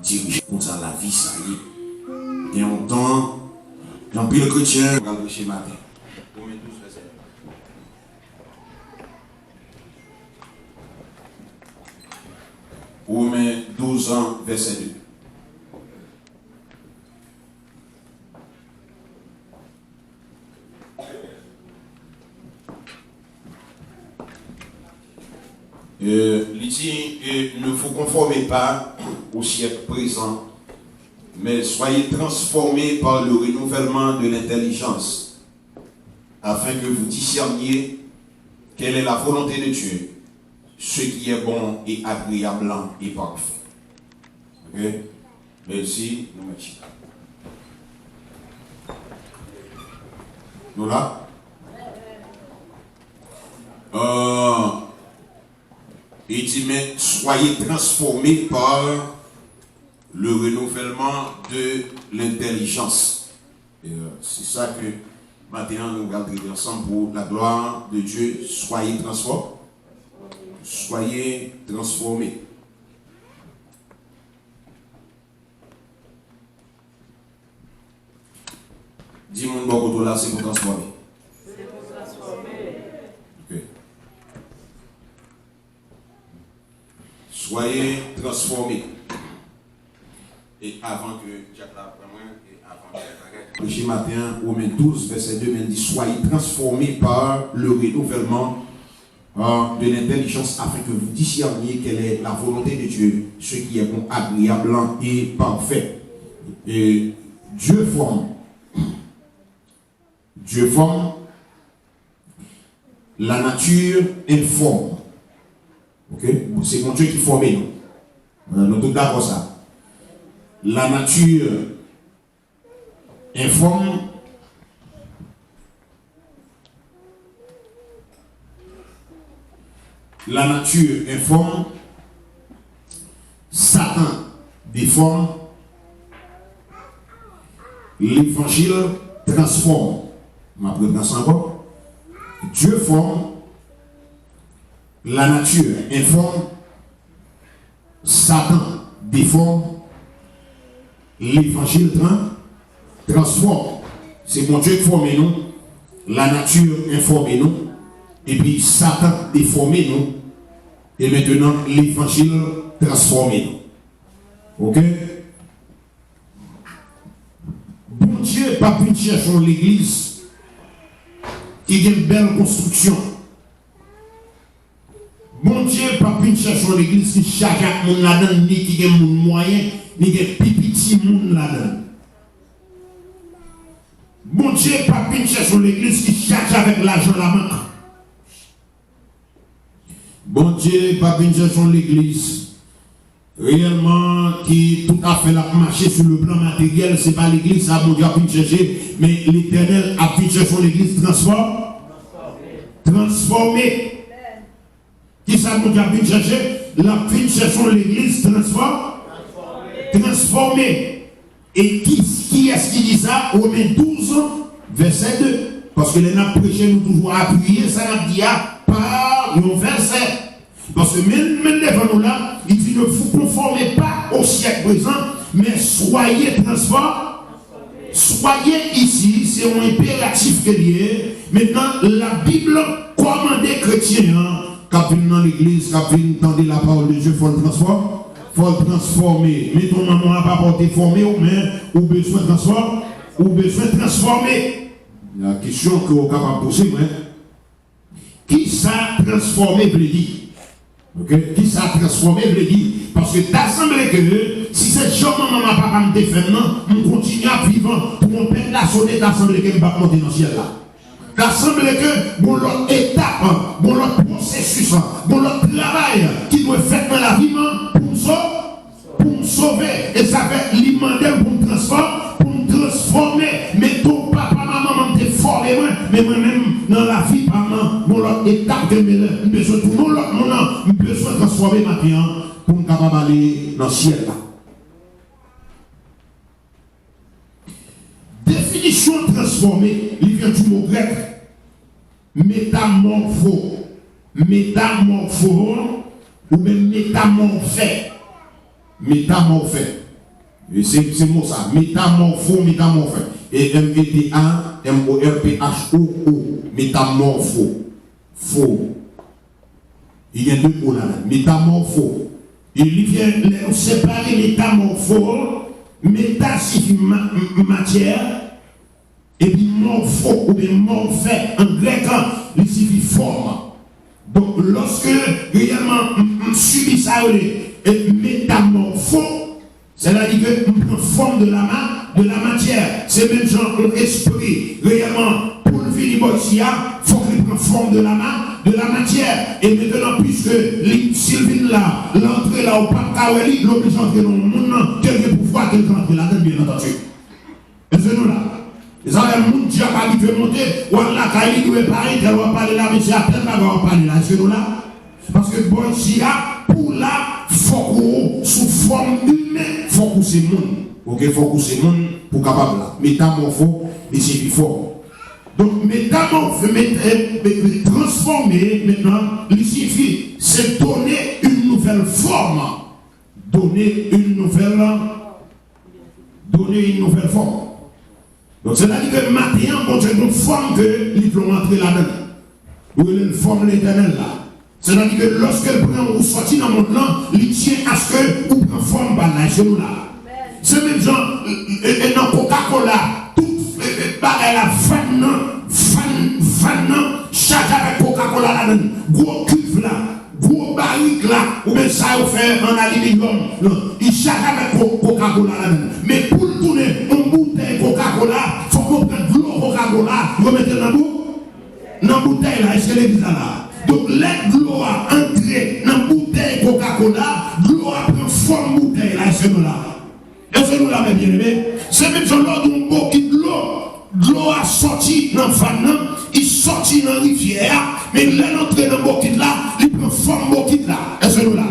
diriger comme ça la vie, ça y est. Il y a longtemps, j'en prie le chrétien, on va le chez matin. Romains 12 ans, verset 2. Il dit, ne vous conformez pas au siècle présent, mais soyez transformés par le renouvellement de l'intelligence, afin que vous discerniez quelle est la volonté de Dieu, ce qui est bon et agréable et parfait. Ok? Merci. Nous mettons. Nous là? Il dit, mais soyez transformés par le renouvellement de l'intelligence. C'est ça que maintenant nous regardons ensemble pour la gloire de Dieu. Soyez transformés. Soyez transformés. Dis-moi bon là, c'est pour transformer. C'est pour transformer. Ok. Soyez transformés. Et avant que Jacques l'apprenne, et avant que Jacques le matin, Romains 12, verset 2, dit soyez transformés par le renouvellement de l'intelligence afin que vous discerniez quelle est la volonté de Dieu, ce qui est bon, agréable et parfait. Et Dieu forme la nature informe. Ok? C'est mon Dieu qui forme nous. Nous sommes d'accord ça. La nature informe. La nature informe. Satan déforme. L'évangile transforme. Je vais prendre ça encore. Dieu forme. La nature informe. Satan déforme. L'évangile transforme. C'est mon Dieu qui forme nous. La nature informe nous. Et puis Satan déforme nous. Et maintenant l'évangile transforme nous. Ok? Bon Dieu, pas pu chercher l'église qui a une belle construction. Bon Dieu, pas pu chercher l'église qui chacun monde là-dedans, ni qui a un moyen, ni qui a un petit monde là-dedans. Bon Dieu, pas pu chercher l'église qui cherche avec l'argent la banque. Bon Dieu, pas pu chercher l'église réellement qui tout à fait la marché sur le plan matériel, c'est pas l'église, ça mon Dieu a pu chercher, mais l'Éternel a pu chercher l'église transformée. Qui ça mon Dieu a pu chercher? La pu chercher l'église transformée. Et qui est-ce qui dit ça? Romains 12, verset 2. Parce que les nappes prêchés nous toujours appuyer, ça n'a dit par un verset. Parce que même devant nous là, il dit ne vous conformez pas au siècle présent, mais soyez transformés. Soyez ici, c'est un impératif que lié. Maintenant, la Bible commande les chrétiens, quand ils dans l'église, quand ils entendent la parole de Dieu, il faut le transformer. Il faut le transformer. Mais ton maman n'a pas porté formé, mais ou besoin de transformer. Ou besoin de transformer. La question que vous êtes capable de poser, qui ça transformer veut dire? Okay? Qui ça transformé veut dire? Parce que t'assemblé que si c'est jeune maman n'a pas me défendre, on continue à vivre pour mon père la sonner d'assemblée que va monter dans le ciel là. D'assemblée que bon l'autre étape, bon l'autre processus, bon l'autre travail qui doit faire dans la vie pour me sauver. Et ça fait l'immander pour me transformer, mais ton papa, maman m'a formé, mais moi-même dans la vie, bon l'autre étape que je besoin tout le monde, besoin de transformer ma vie pour me capable aller dans le ciel là. Définition transformée, il vient du mot grec métamorpho, ou même métamorphé. C'est mot ça, métamorpho. Et M-E-T-A-M-O-R-P-H-O-O, métamorpho. Faux. Il y a deux mots là, métamorpho. Il vient séparer métamorpho, méta signifie matière, et puis morpho ou bien morphé en grec, il signifie forme. Donc lorsque réellement on subit ça, et métamorpho, c'est-à-dire que on prend forme de la matière. C'est même genre l'esprit, réellement, pour le venir il faut qu'il prenne forme de la matière. Et maintenant, puisque Sylvine là, l'entrée là au Pape Kaweli, l'oblige d'entrer dans le monde, quelqu'un pouvoir qu'elle entre là-dedans, bien entendu. Et c'est nous là. Et ça, le monde qui a pas habitué à monter, ou là, quand il doit parler, qu'elle va parler là, mais c'est à peine là, va parler là, c'est nous là. Parce que bon, si pour là, faut qu'on sous forme humaine, faut qu'on se monde. Ok, faut qu'on se monde pour capable là. Métamorpho, et c'est plus fort. Donc, métamorpho, transformer maintenant, il suffit, c'est donner une nouvelle forme. Donner une nouvelle forme. Donc, c'est-à-dire que maintenant, bon Dieu, une forme que l'île peut entrer là-dedans. Ou une forme l'éternel là. C'est-à-dire que lorsque le prend ou sortit dans le monde là, il tient à ce que ou prend forme par là, chez nous là. C'est même genre, dans Coca-Cola, tout bagaille la fan, charge avec Coca-Cola là-dedans, gros cuve là, gros barrique là, ou bien ça vous fait en aluminium, il charge avec Coca-Cola là-dedans. Mais pour le tourner, on bouteille Coca-Cola, il faut qu'on prenne de l'eau Coca-Cola, remettez dans la bouteille là, est-ce que l'église là? Donc, l'aide de l'eau a entré dans la bouteille Coca-Cola, l'eau a pris forme bouteille là, est-ce que nous là? Est-ce que nous là, mes bien-aimés? C'est même sur l'eau d'un bouquet de l'eau a sorti dans le fan, il sortit dans la rivière, mais l'entrée dans le bouquet là, il prend forme bouquet là, est-ce que nous là?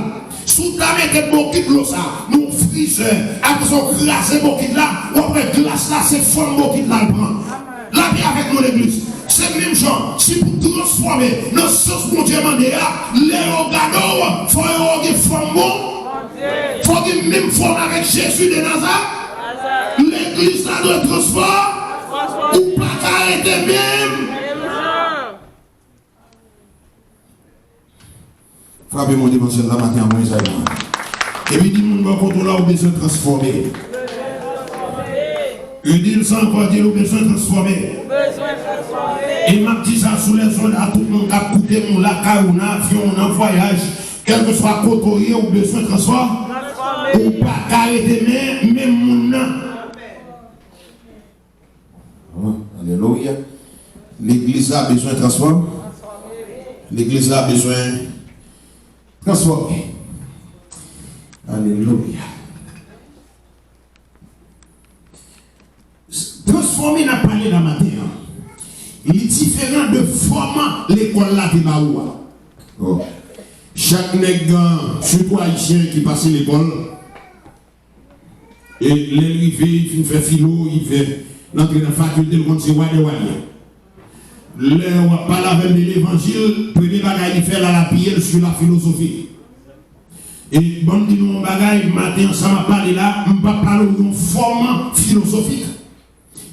Sous ta mette bouquet de l'eau ça, nous friseur, après son glace bouquet là, ou après glace là, c'est forme bouquet là, le prend. La vie avec nous l'église. C'est le même genre. Si vous transformez dans la sauce pour Dieu, les organes, il faut avoir une forme bon. Il faut avoir une même forme avec Jésus de Nazareth. L'église là doit transformer. Ou pas qu'arrêter même. Frappez mon dimension là matin en Moïse. Et puis, dis-moi, quand on a besoin de transformer. Il dit, sans encore dire, besoin de transformer. Et m'a dit ça sous les soldats, tout le monde a coûté mon laca, ou un avion, un voyage, quel que soit côté ou besoin de transformer. Ou pas carrément, même mon nom. Alléluia. L'église a besoin de transformer. L'église a besoin de transformer. Alléluia. Transformer n'a pas parlé dans ma terre. Il est différent de former l'école là de Baoua. Oh. Chaque nègre, surtout haïtien qui passe l'école, et l'arrivée, il fait philo, il fait l'entrée dans la faculté, le monde c'est Wade. Là, on va parler avec l'évangile, premier bagage, il fait la prière sur la philosophie. Et bon, dit nous, bagage, matin, ça m'a parlé là, on va parler d'une forme philosophique.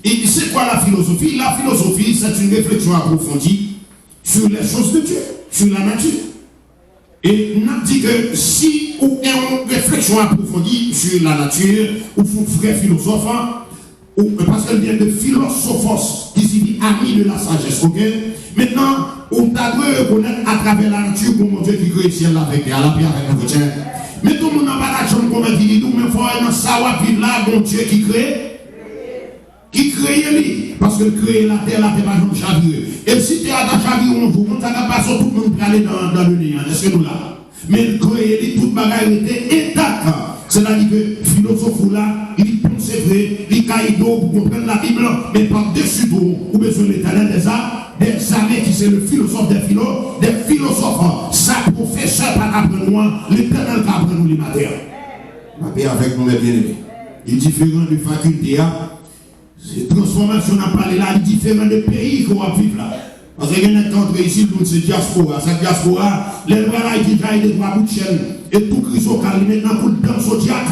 Et c'est quoi la philosophie? La philosophie, c'est une réflexion approfondie sur les choses de Dieu, sur la nature. Et on a dit que si on a une réflexion approfondie sur la nature, ou un vrai philosophe, parce qu'elle vient de philosophos, qui signifie ami de la sagesse, ok? Maintenant, on t'a dû reconnaître à travers la nature comment Dieu qui crée le ciel avec la pierre avec un chrétien. Mais tout le monde n'a pas la chambre comme il dit, nous, mais il faut aller dans sa vivre là, bon Dieu qui crée. Qui crée lui, parce que créer la terre pas comme chaviré. Et si tu as ta chaviré un jour, on t'a pas tout le monde pour aller dans le néant, est-ce que nous là? Mais créer lui, toute bagaille était intacte. C'est-à-dire que philosophe là, il pense vrai, il caille d'eau pour comprendre la Bible, mais par-dessus tout, ou besoin de l'éternel des années qui c'est le philosophe des philosophes, sa professeur par après nous, l'éternel par après nous les matières. La paix avec nous les bien-aimés. Il est différent de faculté. Cette transformation n'a pas là, différent des pays qu'on va vivre là. Parce qu'il y a un entre ici, c'est diaspora. Cette diaspora, les bras qui caillent des trois bouts de chaîne, et tout Christ au calme, maintenant pour le temps au diacre.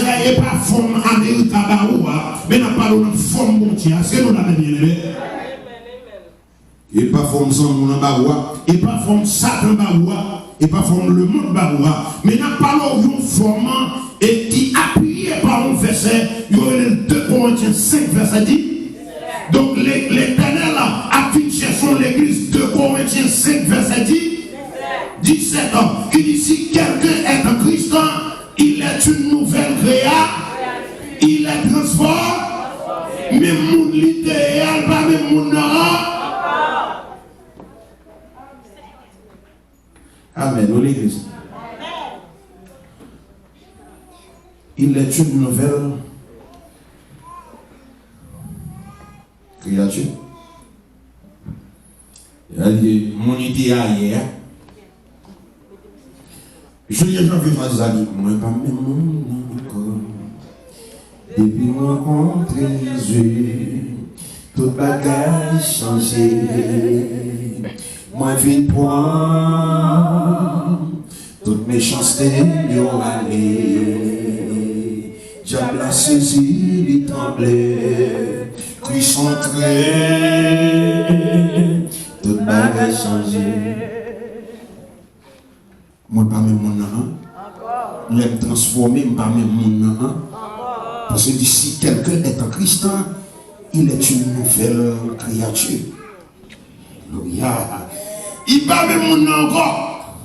passé là, il n'y a pas forme Amérique Baroua, mais n'a pas de forme mondiale. Est-ce que nous l'avons bien aimé? Et pas forme sans mon Baroua, et pas forme Satan Baroua, et pas forme le monde Baroua, mais n'a pas de forme et qui appuyé par un verset, il y a 2 Corinthiens 5, verset 10. Donc l'Éternel a fait chercher l'église 2 Corinthiens 5, verset 10. 17 ans. Il dit si quelqu'un est un Christ, il est une nouvelle créature, il est transformé, mais mon l'idéal, pas même mon Amen. Nous l'église. Il est une nouvelle créature. Il a dit mon idéal hier. Je dis, j'en veux faire ça, moi, pas même mon encore. Depuis mon rencontre Jésus, tout bagage changé. Moi, je viens prendre toute méchanceté, m'ont allé. Diable a saisi, il tremblait. Christ entré, tout bagage changé. Moi, pas même mon nom. Je vais me transformer, pas même mon nom. Parce que d'ici quelqu'un est un Christ, il est une nouvelle créature. Alléluia. Il pas même mon nom encore.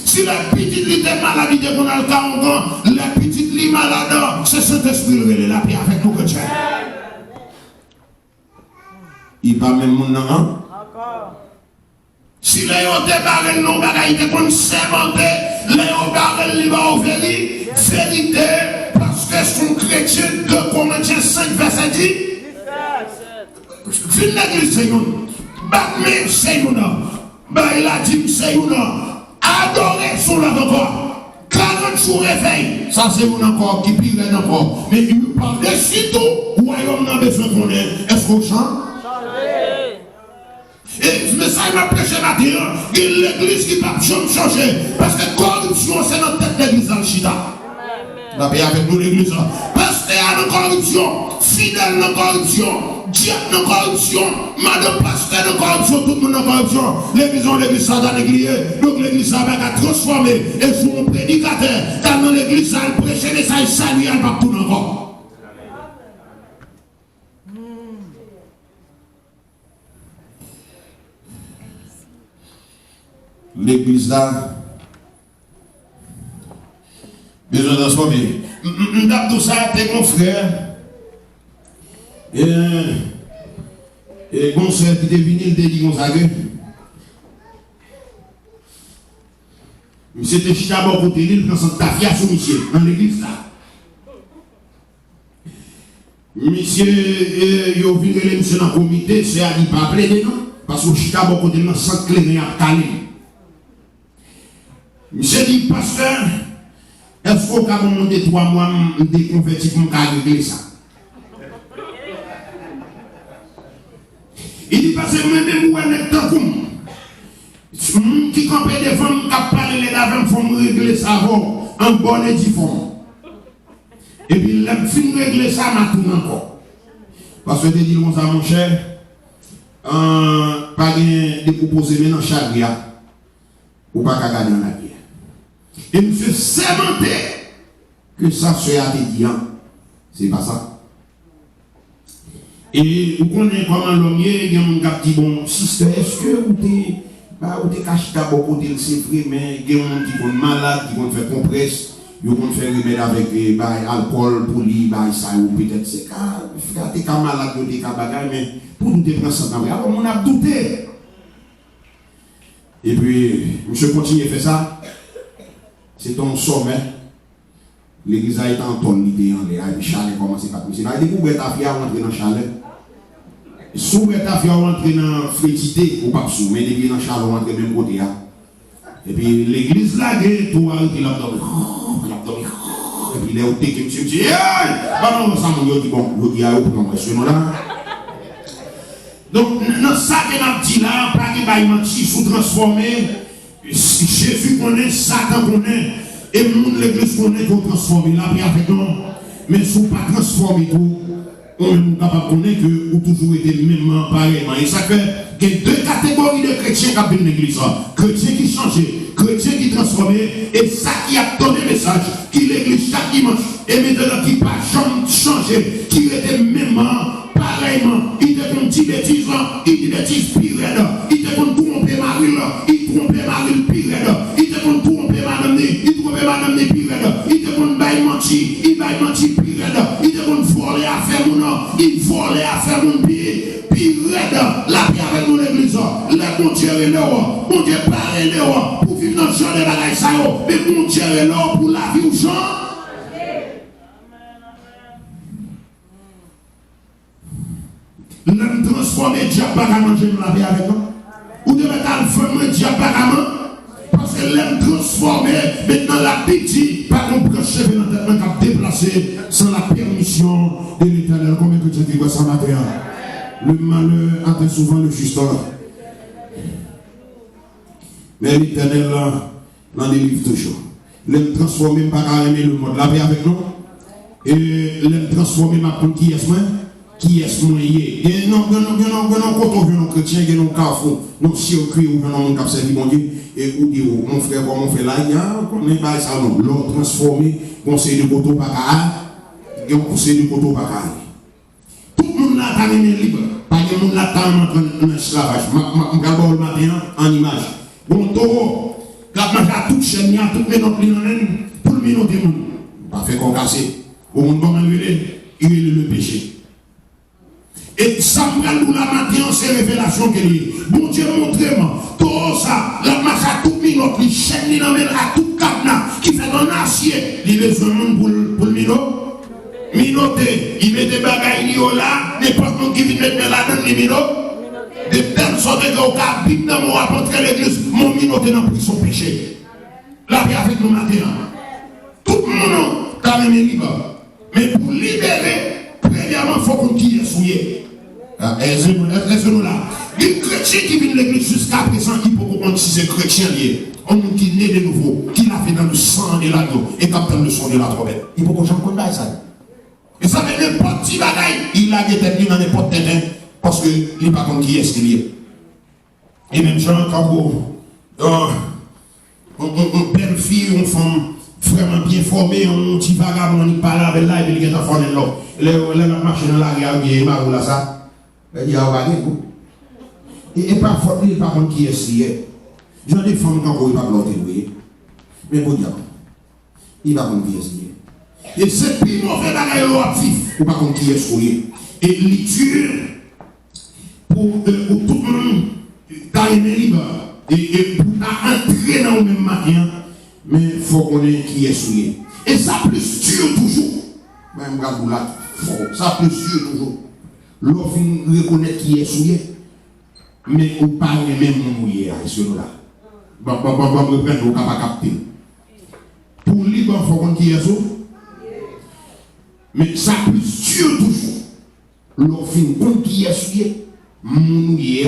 Si la petite lit est malade, il est a le 40 ans, la petite lit malade, c'est cet esprit qui est la paix avec nous que tu es. Il pas même mon nom. Si les gens débarrent non bagaille de qu'on s'inventer, les gens barrent les va ouvrir vérité parce que son chrétien de Corinthiens 5 verset 10. Fin l'église c'est nous. Batman c'est nous. Il a dit c'est nous. Adorer son là encore. 40 jours réveil. Ça c'est nous encore qui pire encore. Mais il parle de sitôt. Royaume n'a besoin qu'on est. Est-ce qu'on chante? Et le message m'a prêché matin, l'église qui ne peut pas changer. Parce que corruption, c'est notre tête d'église dans le Chita. La paix avec nous, l'église. Pasteur de corruption, fidèle de corruption, diable de corruption, madame pasteur de corruption, tout le monde de corruption. L'église Satan est donc l'église va transformer et sur un prédicateur. Car dans l'église, ça a prêché les messages salués par tout le monde. L'église là, besoin de transformer. Tout ça, t'es mon frère. Et mon frère qui était venu, il était dit comme ça que. Monsieur était chita bon côté, il prend son tafia sur monsieur, dans l'église là. Monsieur, il a vu que monsieur dans le comité, c'est à dire pas appeler non, parce que chita bon côté, il sans clé, à calé. Monsieur dit, pasteur, est-ce qu'on a demandé 3 mois de convertir pour régler ça? Il dit, parce que même moi, je suis comme qui campait devant, qui a parlé les lavants, il faut régler ça avant, en bonne et difforme. Et puis, il a fini de régler ça, je tourne encore. Parce que je dis, mon cher, pas de proposer maintenant chaque dia, ou pas qu'à gagner la vie. Et monsieur sermenté que ça soit dit, c'est pas ça. Et vous connaissez comment l'homme est, il y a un gars qui dit, bon, sister, est-ce que vous êtes caché d'abord côté le sépré, mais il y a un qui est malade, qui va faire compresse, ils vont faire remède avec alcool pour lui, ça, ou peut-être c'est quand tu es malade, tu es bagaille, mais pour nous prendre ça dans alors on a douté. Et puis, monsieur continue à faire ça. C'est ton sommet. L'église a été en tonne, l'idée en l'air. Et puis, chalet commence à passer. Il a découvert ta fille à rentrer dans le chalet. Si vous avez rentrer dans frétité, ou pas sous, mais depuis dans Charles, on rentre même côté. Et puis l'église là, tout arrêté l'abdomen. Et puis les autres qui me disent, ah non, ça m'a dit, bon, il y a un peu de là. Donc, dans ça que nous dit là, pas que nous menti sous transformé, Jésus connaît, Satan connaît, et nous, l'église connaît qu'on transforme la paix avec nous. Mais si vous pas transformé tout, on est capable de connaître que vous toujours été même pareillement. Et ça fait qu'il y a deux catégories de chrétiens qui viennent dans l'église. Chrétiens qui changent, chrétiens qui transforment, et ça qui a donné le message, qui l'église chaque dimanche, et maintenant qui pas changé, qui était même pareillement. Il était comme 10 bêtises, il dit bêtises pire, il était comme tromper Marie, il trompait Marie pire, il était comme tromper madame, il trompait madame pire, il était comme bail menti, il bail menti pire, il était comme voler à faire mon nom, il volait à faire mon pied, pire, la paix avec mon église, les bon Dieu est là, mon Dieu parle là, pour vivre dans le genre de bagaille ça, mais mon Dieu est là pour la vie aux gens. L'homme transformé, diable pas qu'à manger la vie avec nous. Ou devez être vraiment diable pas qu'à manger. Parce que l'homme transformé, maintenant la petite, pas qu'on prend chef dans la tête, qu'on déplacé sans la permission de l'éternel. Combien de gens qui voient ça matin? Le malheur atteint souvent le juste. Mais l'éternel l'en délivre toujours. L'homme transformé, pas qu'à aimer le monde. La vie avec nous. Et l'homme transformé, ma prendre qui est-ce qui est moyen. Et non, quand on vient aux chrétiens, il y a un carrefour, un circuit où on a servi mon Dieu, et où dit, mon frère, comment on fait là, il y a un pas ça, non. L'autre transformé, conseil de coteau baka, et on conseil de coteau baka. Tout le monde là, t'as même libre. Pas de monde là, t'as un esclavage. Je regarde le matin en image. Bon, taureau, quand on a toute chaîne, il y a toutes les notes, pour le minute du monde. Pas fait qu'on casse. Au monde, comment il est le péché. Et ça me regarde pour la matin, c'est révélation qu'il y a. Bon Dieu, montrez-moi. Tout ça, la marche à tout minute, les chaînes, les nommer à tout cadenas, qui fait un acier, il est besoin pour le minute. Minoté, il met des bagailles là, n'importe qui vient mettre là-dedans, les minutes. De telle sorte que au cas, bim dans mon rapport l'église, mon minoté n'a pris son péché. La vie avec nous maintenant. Tout le monde, quand même, est libre. Mais pour libérer, premièrement, il faut qu'on tire souillé. Est-ce là? Les chrétiens qui viennent de l'église jusqu'à présent, qui peuvent comprendre si c'est chrétien lié. On qui est né de nouveau, qui l'a fait dans le sang de l'agneau et capte le son de la trompette. Il faut qu'on j'en connaisse ça. Et ça fait n'importe qui bagaille. Il a été dans n'importe quel temps parce qu'il n'est pas comme qui est-ce qu'il est. Et même Jean, quand on belle fille, une femme vraiment bien formée, un petit vagabond, il parle avec là, et puis il est en forme de l'eau. Il a marché dans la rivière, il est marre là, ça. Il y a un coup. Et pas faute, il n'est pas comme qui est ce qui est. J'en ai des femmes quand il ne va pas l'autre, mais bon diable. Il va comme qui est ce qui est. Et c'est plus mauvais bagaille au vif, ou pas comme qui est ce qui est. Et l'étude, pour tout le monde, t'as aimé libre. Et pour entrer dans le même matin, mais il faut qu'on ait qui est ce qui est. Et ça plus dur toujours. Même regarde là, ça plus dur toujours. L'offre reconnaître qui est souillé, mais on parle même mouillé à ce là. Bon, reprendre, on ne peut pas capter. Pour libre, il faut qu'on qui est souillé. Mais ça plus dur toujours. L'offre qui est souillé, mouillé,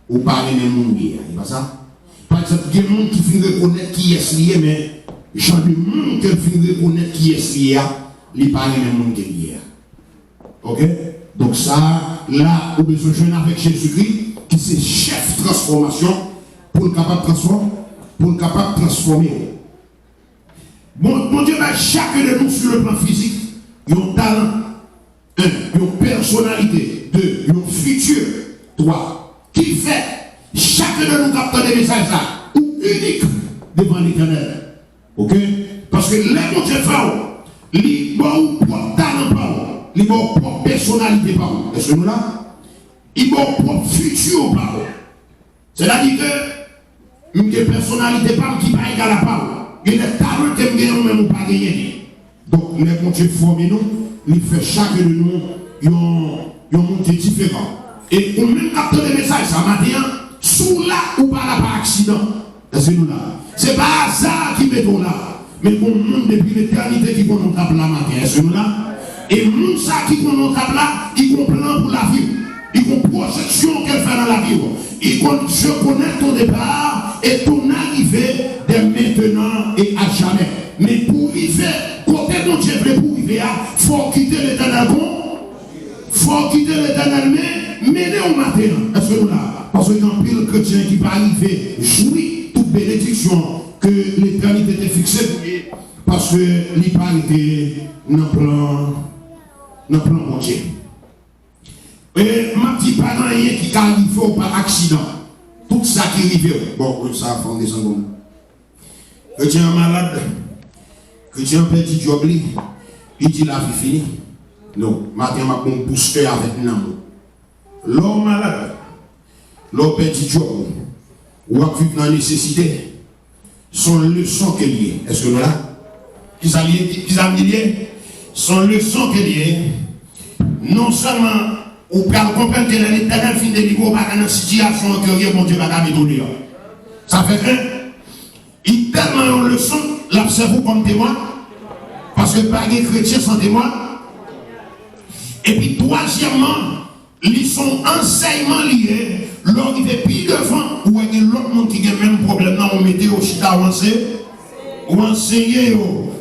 on parle même mouillé. C'est pas ça? Par exemple, il y a des gens qui finissent reconnaître qui est souillé, mais j'en ai monde qui finissent reconnaître qui est souillé, il parle même monde qui est lié. Ok? Donc ça, là, on a besoin de jouer avec Jésus-Christ, qui c'est chef de transformation, pour le capable de transformer. Bon Dieu, chacun de nous sur le plan physique, il y a un talent, une personnalité, un futur, trois, qui fait chacun de nous capter des messages là, ou unique devant l'Éternel. Ok? Parce que les bon Dieu fait, les bons propres talents pas. Il va propre personnalité par vous. Est-ce que nous là? Il va propre futur par vous. C'est-à-dire que une personnalité par qui va égal à par vous. Il y a des talents que nous même pas gagner. Donc, les bon Dieu formé nous, il fait chaque de nous un monde différent. Et on même capte le message, ça matin, sous là ou pas là par accident. C'est nous là. C'est pas hasard qui met là. Mais pour le monde depuis l'éternité qui connaît notre là matin. C'est nous là. Et le monde ça qui connaît notre là, il comprend pour la vie. Il a une projection qu'elle fait dans la vie. Je connais ton départ et ton arrivée dès maintenant et à jamais. Mais pour arriver, côté mon Dieu veut pour arriver, il faut quitter l'éternel. Il faut quitter l'éternel, mais mener au matin. Est-ce que nous là? Parce qu'il y a un pile chrétien qui va arriver, jouir toute bénédiction que l'éternité était fixée pour lui. Parce que il n'a pas été dans le plan mon Dieu. Et ma petite pas rien qui arrive par accident. Tout ça qui arrive. Bon, ça va fonder son bon. Chrétien malade, chrétien petit job, il dit la vie finie. Non, matin, ma bon booster avec nous. L'homme malade, l'homme petit job, ou à vivre dans la nécessité, son leçon qu'elle y est. Est-ce que nous là? Qui a lié? Son leçon qu'elle y est. Non seulement, ou peut comprendre que l'éternel fin de niveau pas dans une situation que mon Dieu va mettre au dehors. Ça fait que, il tellement une leçon, l'observe comme témoin, parce que pas de chrétiens sans témoin. Et puis, troisièmement, ils sont enseignements liés, lors il fait plus devant, ou il y a l'autre monde qui a le même problème, là, on mettait au chita ou enseigner,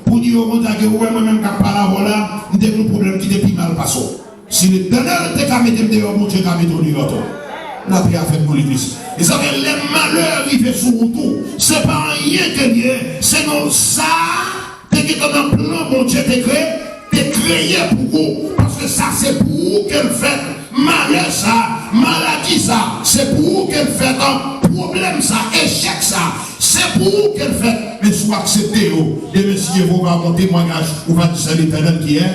pour dire au monde que moi-même, quand parle là, il y a un problème qui est plus mal passé. Si le dernier était qu'à mettre dehors, mon Dieu, qu'à mettre au dehors, la prière fait pour l'église. Et ça fait les malheurs arrivent sur vous tout. C'est pas rien que lié, c'est non ça, t'es que dans un plan, mon Dieu, t'es créé pour vous. Parce que ça, c'est pour vous qu'elle fait. Malheur ça, maladie ça, c'est pour vous qu'elle fait un problème ça, échec ça, c'est pour vous qu'elle fait. Mais soit accepté, et messieurs, vous va mon témoignage, vous va dire c'est l'éternel qui est.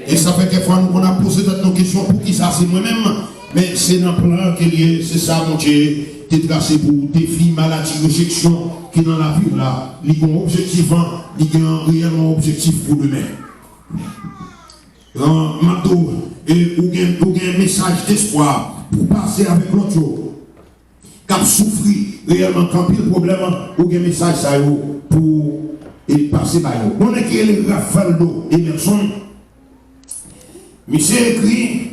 Et ça fait quelquefois nous on a posé toutes nos questions pour qui ça, c'est moi-même. Mais c'est dans le plan qu'il y a, c'est ça mon Dieu, t'es tracé pour défis, maladies, réjection qui dans la vie là, il y a un objectif, il y a un réellement objectif pour demain. Et ou un message d'espoir pour passer avec l'autre chose. Quand souffrir réellement, quand il y a un problème, ou un message ça pour passer par eux. On est qui est le Rafaldo Emerson. Monsieur écrit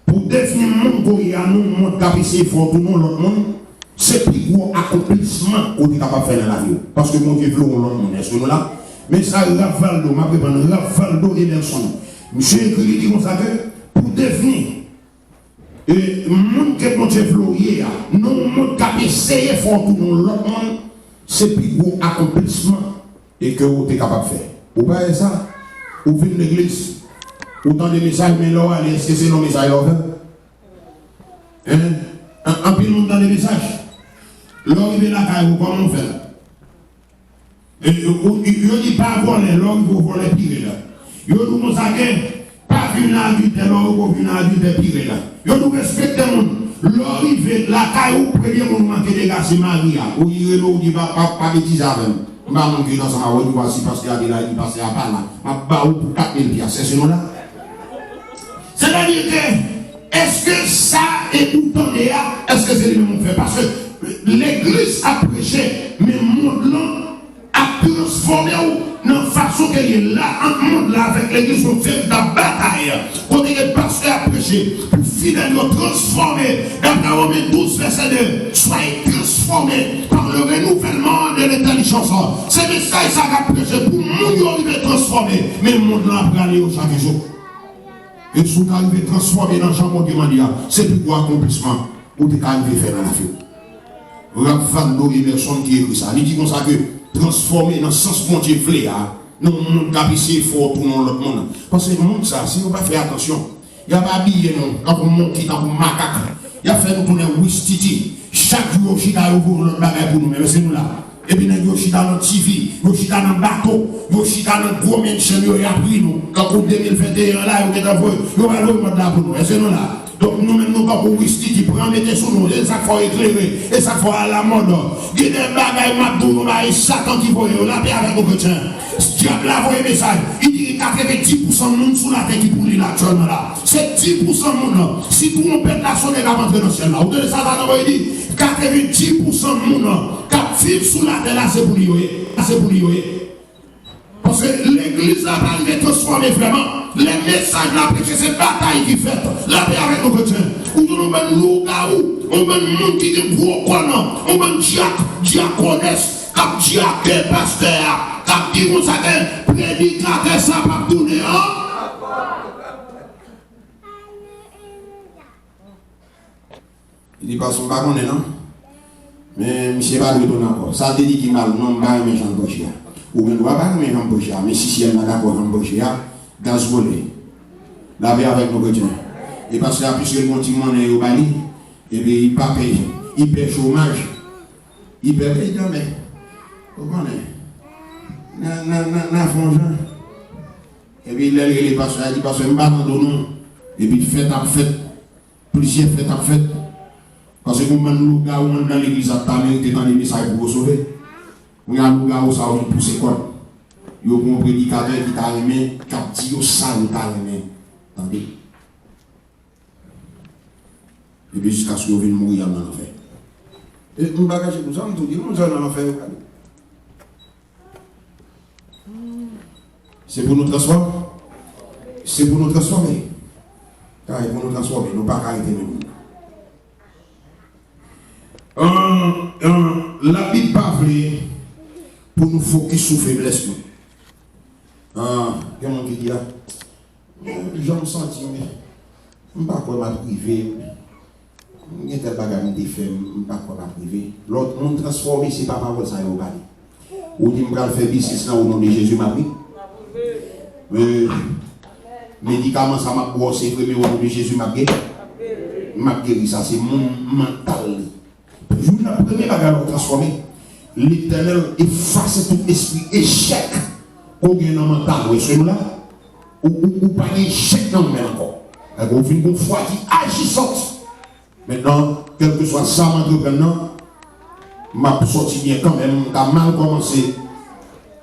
pour définir le monde qu'on y a, nous, le monde qui fort tout le monde, l'autre monde, c'est plus gros accomplissement qu'on est capable de faire dans la vie. Parce que mon Dieu veut l'autre monde, est-ce que nous là? Mais ça, Rafaldo, ma préparé, Rafaldo Emerson. Monsieur écrit, il dit comme ça que pour définir le monde que mon Dieu veut, nous, le monde qui essayé de faire tout le monde, l'autre monde, c'est plus gros accomplissement et que vous êtes capable de faire. Vous voyez ça? Vous venez de l'église. Autant de messages, mais là, est-ce que c'est nos messages là? Hein? Un peu de monde dans les messages. Là, il est là, comment on fait? Il ne dit pas voler, là, il faut voler pire là. Il dit comme ça que, pas une adulte, là, il faut une adulte pire là. Il dit respecter le monde. L'arrivée, la caille, au premier moment que les gars, c'est Maria. Ou il dit pas bêtise avec. Je ne vais pas monter dans sa route, parce qu'il y a des là, il passe à part là. Je vais pas pour 4000 piastres, c'est ce nom là. C'est-à-dire que, est-ce que ça est tout le temps là? Est-ce que c'est le même fait? Parce que l'église a prêché, mais le monde là a transformé dans la façon qu'elle est là, un monde là avec l'église, on fait de la bataille. On est le pasteur a prêché, pour finalement transformer, d'après Romains 12, verset 2, soyez transformés par le renouvellement de l'intelligence. C'est le message ça a prêché pour le monde qui est transformé, mais le monde là a aller au chaque jour. Et si vous arrivez à transformer dans le champ de Mandia, c'est plus gros accomplissement pour vous arriver à faire dans la vie. Rafaldo Emerson qui écrit ça. Il dit comme ça que transformer dans le sens mon Dieu voulait, nous, nous capisser fort tout le monde. Parce que le monde, ça, si on va faire attention, il n'y a pas habillé, non, quand on monte, quand on macaque, il y a fait nous tourner Wistiti. Chaque jour, il y a un bagage pour nous, mais c'est nous là. Et puis, il y a dans TV, il y a dans le bateau, il y a dans le gros médecin, il y a pris nous. Quand on 2021, là, il y a un mode là pour nous. Et c'est nous là. Donc nous-mêmes, nous pas pour risquer qui prend, mettez sur nous, et ça faut éclairer, et ça faut à la mode. Il y a des bagailles, Mabdou, Satan qui voit, la paix avec nos chrétiens. Diable a envoyé un message. Il dit 90% de monde sous la terre qui pourrit là actuellement là. C'est 10% de monde. Si tout le monde pète la sonne, il va rentrer dans le ciel là. Vous donnez ça, il dit 90% de monde qui vivent sous la terre là, c'est pour lui. C'est pour lui. Parce que l'église n'a pas été transformée vraiment. Les messages de la prêche, c'est bataille qui fait. La paix avec nos chrétiens. Où nous avons loup-garou, on a un monde qui est gros connant, on a un diaconesse, comme diacre pasteur, comme dit qu'on s'appelle prédicateur, ça va tourner. Il dit pas son baron, non? Mais monsieur va lui donner encore. Ça dit qu'il m'a non pas un méchant poche. Ou bien doit pas un méchant poche. Mais si elle n'a d'accord un poche, gaz volé. La paix avec nos chrétiens. Et parce que puisque le continent est au Bali, et puis il ne pas payer. Il paye chômage. Il paye jamais. Vous comprenez? N'a fongeant. Et puis il est les pasteurs, il dit parce que je ne pas dans nous. Et puis fait à fait. Policier fait à fait. Parce que vous avez un gars dans l'église à ta mérité dans les messages pour vous sauver. Vous avez un gars où ça va vous pousser quoi? Vous avez un prédicateur qui t'a aimé, qui a dit ça, qui t'a aimé. Attendez. Et puis jusqu'à ce que vous venez mourir dans l'enfer. Et vous bagagez pour ça, vous dites, nous allons dans l'enfer. C'est pour nous transformer. C'est pour nous transformer. Car c'est pour nous transformer, nous ne pas arrêter nous. La Bible parle pour nous focus sur faiblesse. Comment on dit là? Je me sens, mais je ne sais pas quoi m'a privé. Je ne sais pas quoi m'a fait, je ne sais pas quoi m'a privé. L'autre monde transformé, ce n'est pas parole ça, au Bali. Ou dit que je vais faire business au nom de Jésus, m'a pris. Médicaments, ça m'a brossé, mais au nom de Jésus, m'a guéri. Ça, c'est mon mental. Je vous la première bagarre transformée. L'Éternel efface tout esprit échec. Ou bien dans le mental, ou celui-là, ou pas d'échec dans le même encore. Vous avez une foi qui agissante. Maintenant, quel que soit ça, maintenant, m'a sorti bien quand même, m'a mal commencé.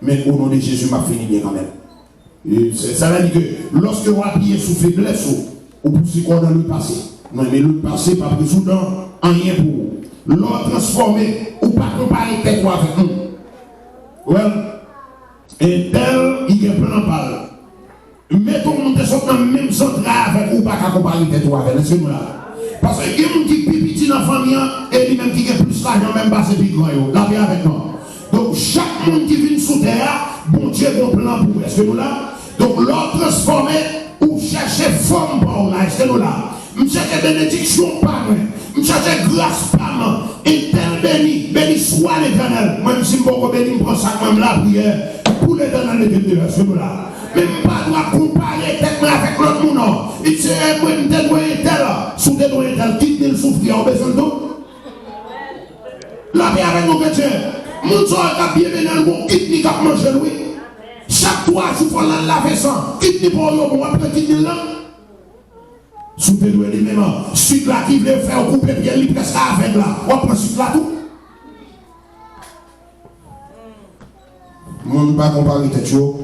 Mais au nom de Jésus, m'a fini bien quand même. Ça veut dire que lorsque vous appuyez sous faiblesse, vous poussez quoi dans le passé. Non, mais le passé, pas besoin d'en rien pour vous. L'autre transformé, ou pas comparer tête avec nous. Well, et tel, il y a plein de balles. Mettons-nous dans le même centre avec ou pas comparer tête avec nous. C'est nous là. Parce que il y a des gens qui pipiti dans la famille et lui-même qui a plus d'argent, même pas c'est plus grand. La vie avec nous. Donc chaque monde qui vient sous terre, bon Dieu a un plan pour. Est-ce que nous là? Donc l'autre transformé, ou chercher forme pour là. Est-ce que nous là? Je cherche bénédiction par moi. Je cherche grâce par moi. Et tel béni soit l'Éternel. Même si je ne béni, je prends ça comme la prière pour l'Éternel de Dieu. Est-ce que nous là? Même pas doit comparer tête avec l'autre monde. Il dit, moi, je te dois tel. Sous te dois tel, quitte le souffrir, on besoin de tout. La paix avec nos chrétiens. Mon soeur a bien véné, bon, quitte ni cap manger, oui. Chaque 3 jours, il faut laver ça. Quitte ni pour eux, bon, après quitte ni là. Sous te dois les mêmes. Suite là qui veut faire couper bien, il presque avec là. On prend suite là tout. Moi, je ne pas comparer tête chaud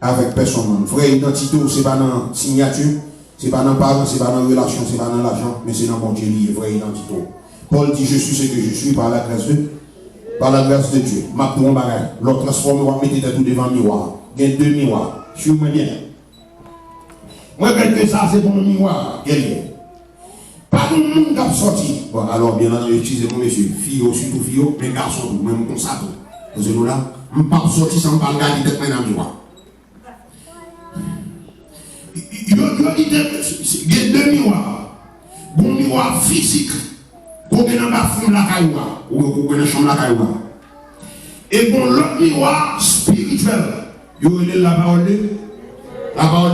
avec personne. Vraie identité, ce n'est pas dans la signature, ce n'est pas dans le parent, ce n'est pas dans la relation, ce n'est pas dans l'argent, mais c'est dans mon Dieu lié, vraie identité. Paul dit, je suis ce que je suis par la grâce de Dieu. Ma pour un bagage. L'autre transforme, on va mettre tout devant le miroir. Il y a 2 miroirs. Suis-moi bien. Moi, quelque ça, c'est pour le miroir. Pas tout le monde qui a sorti. Bon, alors, bien entendu, excusez-moi, monsieur. Fille, surtout fille, mais garçons, même comme ça. Parce que nous là, je ne peux pas sortir sans pas regarder tête dans le miroir. Il y a 2 miroirs. Bon miroir physique. Pour que dans la fond la cailloua. Ou pour que dans la chambre la cailloua. Et bon, l'autre miroir spirituel. Il y a la parole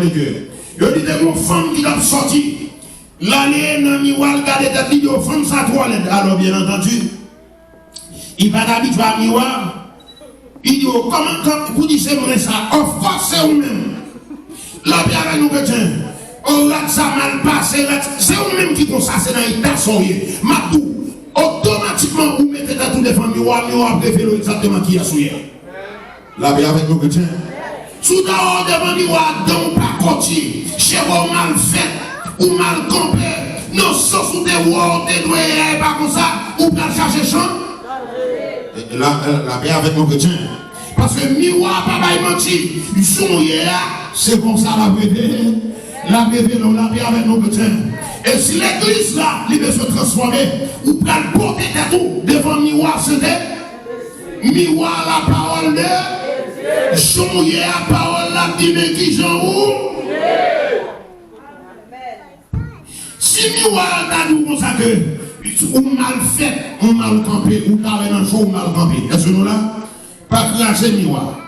de Dieu. Il y a des femmes qui ont sorti. L'année dans le miroir, regardez tête, il y a des femmes sa toilette. Alors, bien entendu, il va d'habitude à miroir. Il dit, comment vous dites c'est ça? Of course, c'est vous-même. La paix avec nous, chrétiens. On l'a ça mal passé. C'est vous-même qui font ça, c'est dans l'état soyez. Matou, automatiquement, vous mettez dans toutes les familles, vous préférez exactement qui a souillé. La paix avec nous, chrétiens. Sous dehors devant miroir, donc pas côté. Chez vous mal fait, ou mal campé. Non, sans sous des words, des doigts, pas comme ça, ou pas chercher champ. La paix avec nos chrétiens. Parce que miroir, papa, il menti. Ils sont là, c'est comme ça la paix. La paix, non, la paix avec nos chrétiens. Et si l'église là, il veut se transformer, ou pas le porter tout devant miroir, c'était miroir la parole de. Jouer la parole la dit mais qui j'en où? Si miroir t'a dit comme ça que ou mal fait, ou mal campé, ou t'as un jour ou mal campé. Est-ce que nous là? Pas craser miroir.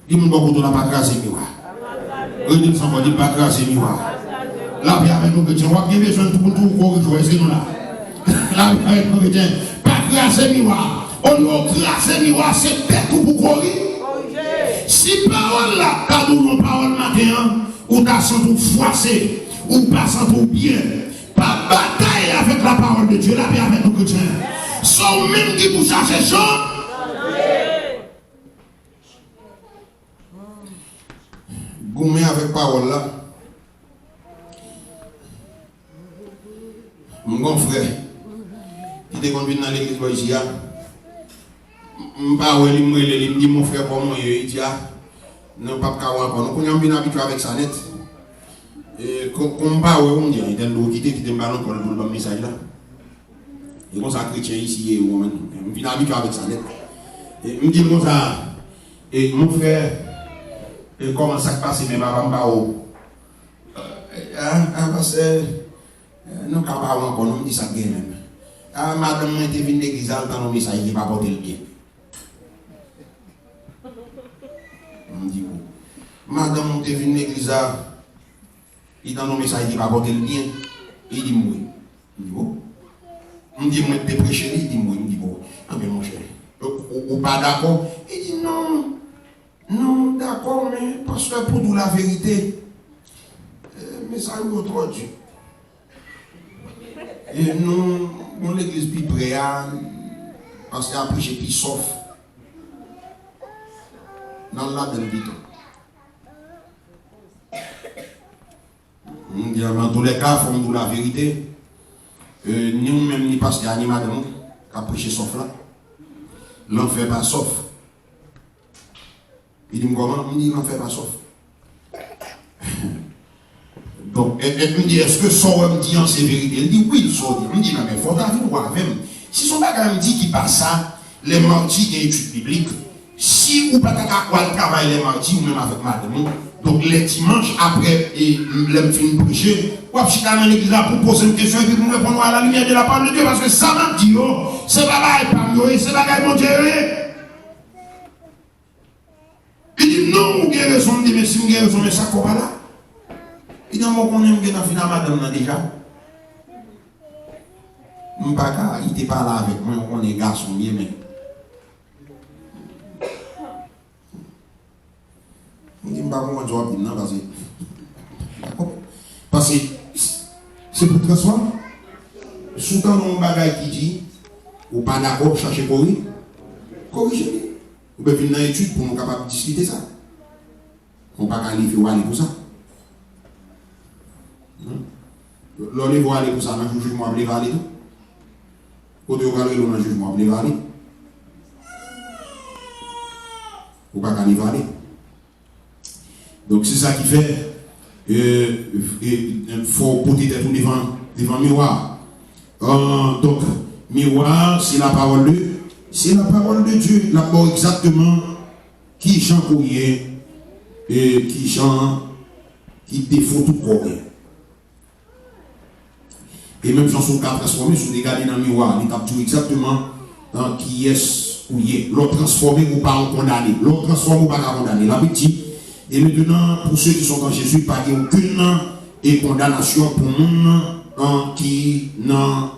Dis-moi beaucoup de la pas craser miroir. Redis ça pour dire pas craser miroir. La paix avec nous chrétiens, on va bien besoin de tout corriger. Est-ce que nous là? La paix avec nous chrétiens, pas craser miroir. On doit craser miroir, c'est tête pour courir. Si parole là, quand nous avons parole matin, ou t'as senti froissé, ou pas senti bien, pas bataille avec la parole de Dieu, la paix avec nos chrétiens. Sont même qui vous cherchez chaud. Goumé avec parole là. Mon grand frère, qui était conduit dans l'église ici, il dit mon frère pour moi, il dit non pas encore. Nous sommes bien habitués avec ça net. Et comme pas on dit, il y a des qui étaient ballon pour le message là. Et comme ça chrétien ici et on est bien habitué avec ça net. Et me dit comme ça et mon frère et comment ça se passe mais papa pas au parce que nous pas encore nous dit ça bien même. Ah madame moi était venue l'église dans le message qui pas porter le bien. On dit madame on était venue l'église il dans le message qui pas porter le bien. Il dit moi. Il dit bon. On dit moi te prêcher il dit moi il dit bon. Ah bien mon cher. Ou pas d'accord? Il dit non. Non, d'accord, mais parce que pour nous la vérité, mais ça nous trop Dieu. Et nous, l'église plus près, parce qu'il y a un péché qui sauf. Dans la de l'habitant. On dit dans tous les cas, il faut nous la vérité. Nous-mêmes, ni parce qu'il y a un madame qui a prêché sauf là. L'enfer pas sauf. Il dit comment? Il dit l'enfer pas sauf. Donc, elle me dit, est-ce que ça me dit en c'est vérité? Il dit oui, ça dit. Il me dit, mais il faut voir avec. Si son bagage me dit qu'il passe ça, les mardis et études bibliques, si ou pas qu'à travailler les mardis ou même avec madame, donc les dimanches après, et les films prêcher, ou après dans l'église pour poser une question et puis pour répondre à la lumière de la parole de Dieu, parce que ça m'a dit, c'est bagage pas mieux, c'est bagage mon Dieu. Il dit non, vous avez raison, il dit mais si vous avez raison, mais ça quoi là? Il dit moi qu'on aime bien finir madame déjà. Il n'était pas là avec moi, on est garçon bien mais. Il dit pas comment job non parce que c'est pour transformer. Souvent on bagaille qui dit ou pas d'accord chercher corriger. Ou bien venir dans l'étude pour nous capables de discuter ça. On ne peut pas aller pour ça. L'on est aller pour ça, dans le jugement, on va aller. Quand on va aller dans le jugement, on va aller. On ne peut pas aller. Donc c'est ça qui fait il faut porter tout devant le miroir. Donc, miroir, c'est la parole de Dieu. C'est la parole de Dieu, là exactement qui chante courrier et qui chante, qui défaut tout courrier. Et même chanson 4 transformé, si vous regardez dans le miroir, il tape tout exactement qui est courrier. L'autre transformé ou pas condamné. L'autre transformé ou pas condamné. La petite. Et maintenant, pour ceux qui sont en Jésus, pas aucune condamnation pour nous qui dans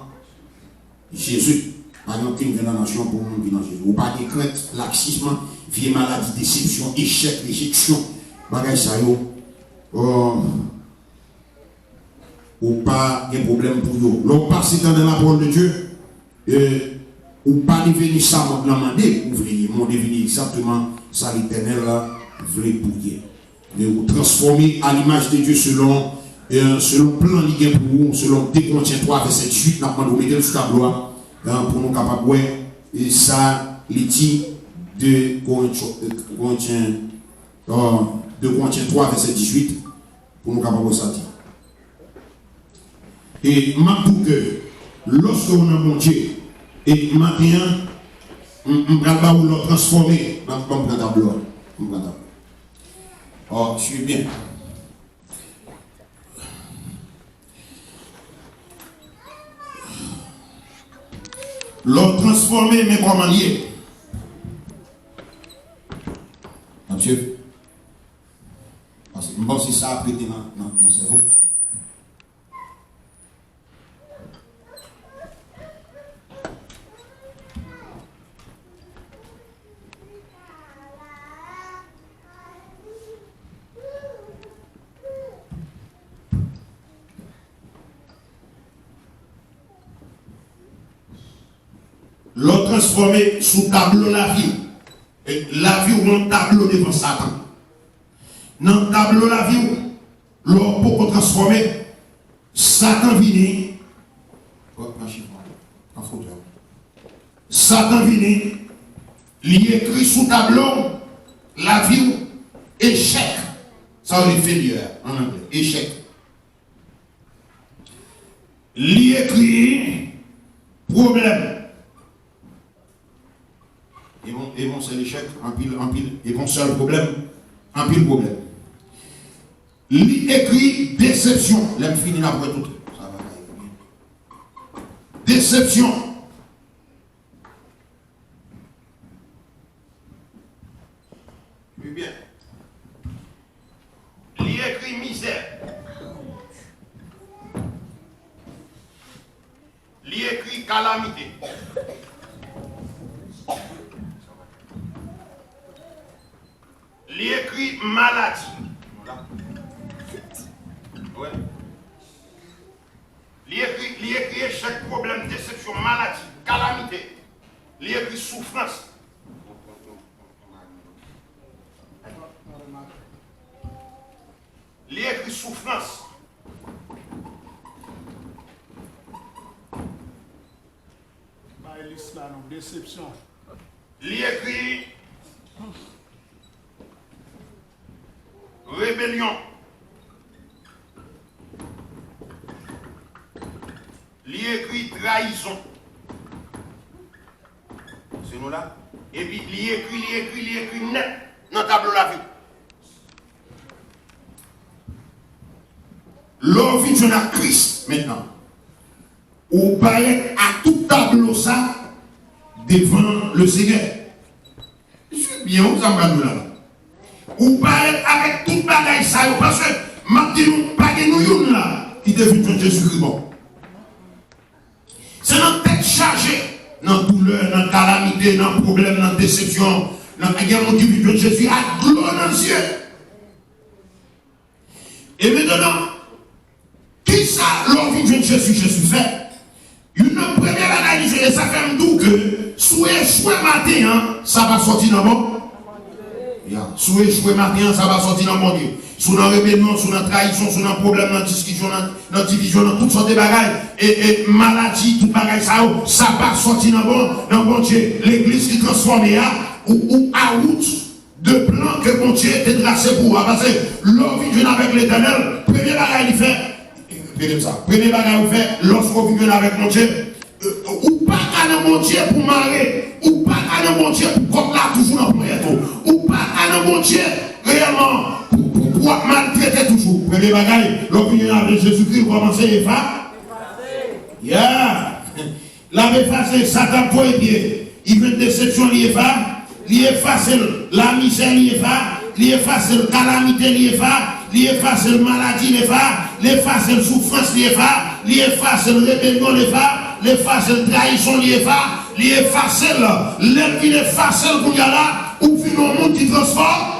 Jésus. Pas aucune condamnation pour nous qui dans Jésus. Ou pas de crainte, laxisme, vieille maladie, déception, échec, réjection. Bagage ça yo, ou pas de problème pour vous. L'on passe dans la parole de Dieu, ou pas de venir ça, on demander, ouvrier, on devine exactement ça l'éternel voulait pour Dieu. Mais vous transformer à l'image de Dieu selon le plan lié pour vous, selon 2 Corinthiens 3, verset 18, nous avons mis sur tableau pour nous capables de voir, et ça, l'éthique de Corinthiens 3, verset 18, pour nous capables de sortir. Et maintenant que lorsque on a mon Dieu, et maintenant, on va le transformer dans le tableau. Oh, je suis bien. Le transformer, mais comment lier? Monsieur, parce que je pense que ça a prêté dans mon cerveau. L'ont transformé sous tableau la vie. Et la vie ou un tableau devant Satan. Dans le tableau la vie, l'on peut transformer Satan vini. Satan vini. Il écrit sous tableau la vie échec. Ça on est failure en anglais. Échec. Il écrit problème. Et bon, c'est l'échec, un pile, et bon, seul problème, un pile problème. Il écrit déception, l'aime finir après tout. Ça va bien. Déception. Oui, bien. Il écrit misère. Il écrit calamité. Il écrit maladie. Ouais. Il écrit échec, problème, déception, maladie, calamité. Il écrit souffrance. Il écrit souffrance. Déception. Il écrit rébellion. Il écrit trahison. C'est nous là. Et puis il écrit net dans le tableau la vie. L'homme vit dans Christ maintenant. Ou paraît à tout tableau ça devant le Seigneur. Je suis bien, vous en parlez là. Ou paraît avec tout bagaille ça, parce que maintenant, pas de nous là qui devient Jésus-Christ. Bon. C'est notre tête chargée, dans douleur, dans calamité, dans problème, dans déception, dans la guerre qui vit de Jésus, à gloire dans le ciel. Et maintenant, qui ça, l'on vit de Jésus fait? Une première analyse, et ça fait un doux que, sous échoué matin, ça va sortir dans le bon. Sous échoué matin, ça va sortir dans le bon Dieu. Sous la rébellion, sous la trahison, sous le problème, dans la discussion, dans la division, dans toutes sortes de bagailles, et maladie, tout bagaille, ça va sortir dans le bon Dieu. L'église qui transforme ou à route de plan que bon Dieu était tracé pour. Parce que l'homme vit avec l'éternel, premier bagaille, il fait. Premier bagage vous faites lorsqu'on vit avec mon Dieu, ou pas à mon Dieu pour marrer, ou pas à mon Dieu pour comme là toujours dans le prière, ou pas à mon Dieu réellement pour maltraiter toujours. Premier bagage, lorsqu'on vient avec Jésus-Christ, commencer à effacer. Yeah! La effacer, Satan pour les pieds. Il veut une déception, il efface la misère, il efface la calamité, il efface la maladie, il efface la souffrance, il efface la rébellion, il efface la trahison, il efface l'homme qui efface le là, ou vient au monde qui transforme.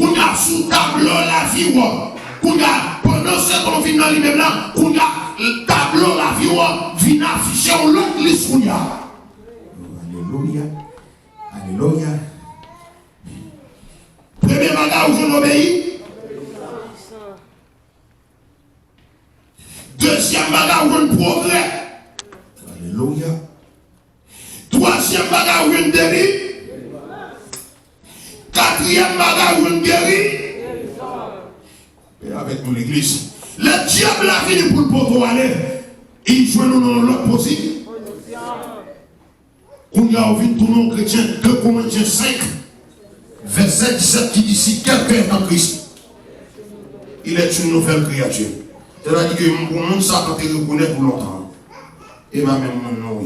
qu'on a sous tableau la vie, qu'on a pendant ce qu'on vit dans lui-même là, qu'on a le tableau la vie, vient afficher l'autre liste qu'on a. Alléluia. Alléluia. Premier bagage où je obéis. Deuxième bagage où je progrès. Alléluia. Troisième bagage où je délit. Quatrième bagage où je guéris. Et avec mon église. Le diable a fini pour le poteau aller. Il joue nous dans l'autre possible. On y a envie de tourner aux chrétiens 2 Corinthiens 5, verset 17 qui dit si quelqu'un est en Christ, il est une nouvelle créature. C'est-à-dire que mon monde ça quand il reconnaît pour longtemps. Et va même mon nom.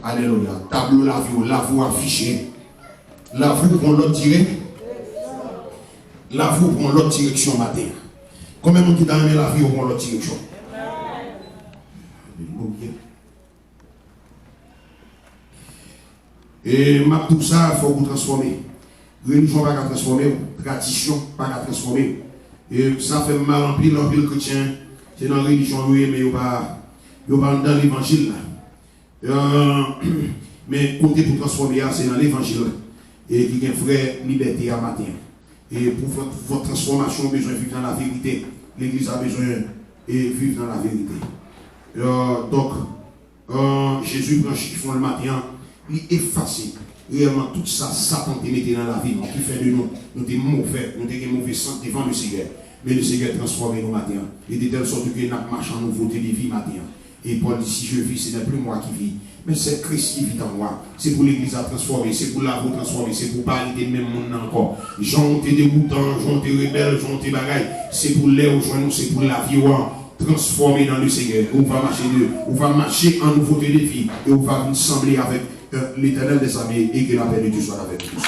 Alléluia. Tableau la vie affiché. La vous pour l'autre tiré. La vous pour l'autre direction matin. Combien de gens qui t'a aimé la vie pour l'autre direction? Alléluia. Et tout ça, il faut vous transformer. Religion pas transformer, tradition pas transformer. Et ça fait mal en pile chrétien. C'est dans la religion, mais il n'y a pas dans l'évangile. Mais côté pour transformer, c'est dans l'évangile. Et qui a une vraie liberté à matin. Et pour votre transformation, vous avez besoin de vivre dans la vérité. L'église a besoin de vivre dans la vérité. Donc, Jésus prend chiffon le matin. Il efface réellement tout ça, Satan te mettait dans la vie, qui fait de nous des mauvais, nous des mauvais sens devant le Seigneur. Mais le Seigneur transforme nos matins. Et de telle sorte que nous marchons en nouveauté de vie matin. Et Paul dit, si je vis, ce n'est plus moi qui vis, mais c'est Christ qui vit en moi. C'est pour l'église à transformer, c'est pour la vous transformer, c'est pour parler de même monde encore. Jean t'es dégoûtant, Jean t'es rebelle, Jean t'es bagaille. C'est pour les rejoindre, c'est pour la vie. Transformer dans le Seigneur. On va marcher en nouveauté de vie. Et on va nous sembler avec l'Éternel des armées et que la paix de Dieu soit avec nous.